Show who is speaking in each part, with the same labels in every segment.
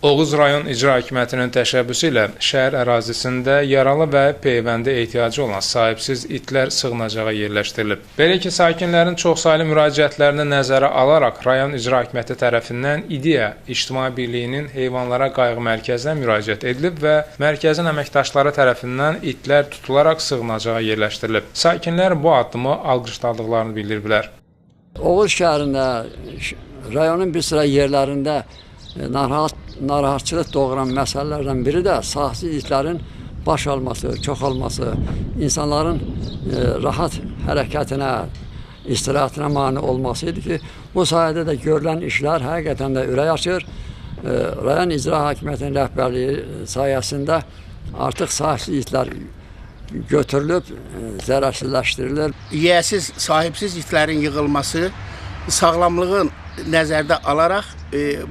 Speaker 1: Oğuz rayon icra hakimiyyətinin təşəbbüsü ilə şəhər ərazisində yaralı və peyvəndə ehtiyacı olan sahibsiz itlər sığınacağa yerləşdirilib. Belə ki, sakinlərin çoxsaylı müraciətlərini nəzərə alaraq rayon icra hakimiyyəti tərəfindən İDEA İctimai Birliyinin heyvanlara qayğı mərkəzinə müraciət edilib və mərkəzin əməkdaşları tərəfindən itlər tutularaq sığınacağa yerləşdirilib. Sakinlər bu addımı alqışladıqlarını bildiriblər.
Speaker 2: Oğuz şəhərində, rayonun bir sıra yerlərində narahatçılıq doğuran məsələlərdən biri də sahibsiz itlərin baş alması, çoxalması, insanların rahat hərəkətinə, istirahatinə mane olması idi ki, bu sayədə də görülən işlər həqiqətən də ürək açır. Rayon icra hakimiyyətinin rəhbərliyi sayəsində artıq sahibsiz itlər götürülüb, zərərsizləşdirilir.
Speaker 3: Yiyəsiz, sahibsiz itlərin yığılması sağlamlığın nəzərdə alaraq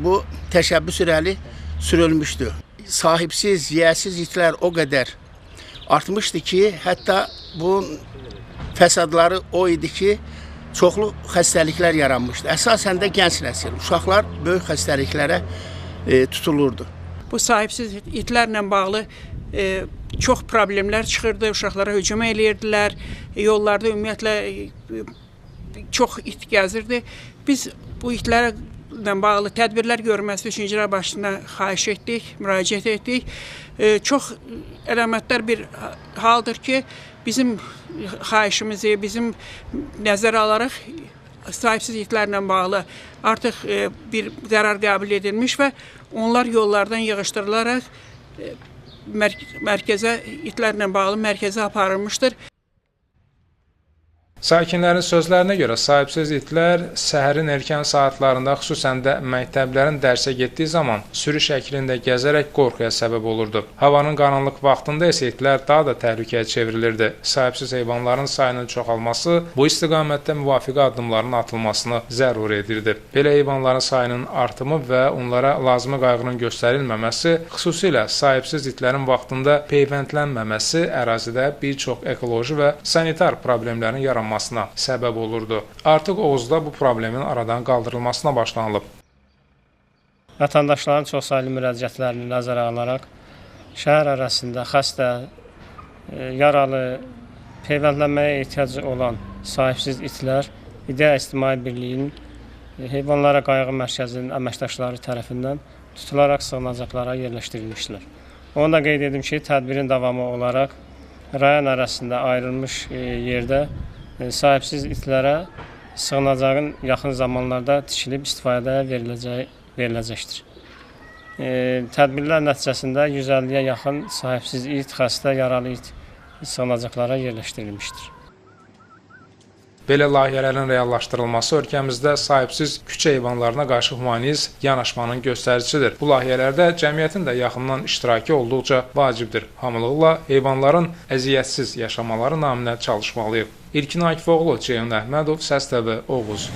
Speaker 3: bu təşəbbüs irəli sürülmüşdür. Sahibsiz, yiyəsiz itlər o qədər artmışdı ki, hətta bunun fəsadları o idi ki, çoxlu xəstəliklər yaranmışdı. Əsasən də gənc nəsil, uşaqlar böyük xəstəliklərə tutulurdu.
Speaker 4: Bu sahibsiz itlərlə bağlı çox problemlər çıxırdı, uşaqlara hücum eləyirdilər, yollarda ümumiyyətlə çox it gəzirdi. Biz bu itlərlə bağlı tədbirlər görməsi üçün icra başçısına xahiş etdik, müraciət etdik. Çox əlamətdar bir haldır ki, bizim xahişimizi, bizim nəzərə alaraq sahibsiz itlərlə bağlı artıq bir qərar qəbul edilmiş və onlar yollardan yığışdırılaraq mərkəzə, itlərlə bağlı mərkəzə aparılmışdır.
Speaker 1: Sakinlərin sözlərinə görə sahibsiz itlər səhərin erkən saatlarında, xüsusən də məktəblərin dərsə getdiyi zaman sürü şəklində gəzərək qorxuya səbəb olurdu. Havanın qaranlıq vaxtında isə itlər daha da təhlükəyə çevrilirdi. Sahibsiz heyvanların sayının çoxalması bu istiqamətdə müvafiq addımların atılmasını zəruri edirdi. Belə heyvanların sayının artımı və onlara lazımi qayğının göstərilməməsi, xüsusilə sahibsiz itlərin vaxtında peyvəndlənməməsi ərazidə bir çox ekoloji və sanitar problemlərin yaranmasına səbəb olurdu. Artıq Oğuzda bu problemin aradan qaldırılmasına başlanılıb.
Speaker 5: Vətəndaşların çoxsaylı müraciətlərini nəzərə alaraq şəhər ərazisində xəstə, yaralı, peyvəndlənməyə ehtiyacı olan sahibsiz itlər İDEA İctimai Birliyinin heyvanlara qayğı mərkəzinin əməkdaşları tərəfindən tutularaq sığınacaqlara yerləşdirilmişlər. Onu da qeyd edim ki, tədbirin davamı olaraq rayon ərazisində ayrılmış yerdə sahibsiz itlərə sığınacağın yaxın zamanlarda tikilib istifadəyə veriləcəkdir. Tədbirlər nəticəsində 150-yə yaxın sahibsiz it, xəstə, yaralı it sığınacaqlara yerləşdirilmişdir.
Speaker 1: Belə layihələrin reallaşdırılması ölkəmizdə sahibsiz küçə heyvanlarına qarşı humanist yanaşmanın göstəricisidir. Bu layihələrdə cəmiyyətin də yaxından iştirakı olduqca vacibdir. Hamılıqla heyvanların əziyyətsiz yaşamaları naminə çalışmalıyıq. İlkin Akifoğlu, Ceyhun Əhmədov, Səs TV, Oğuz.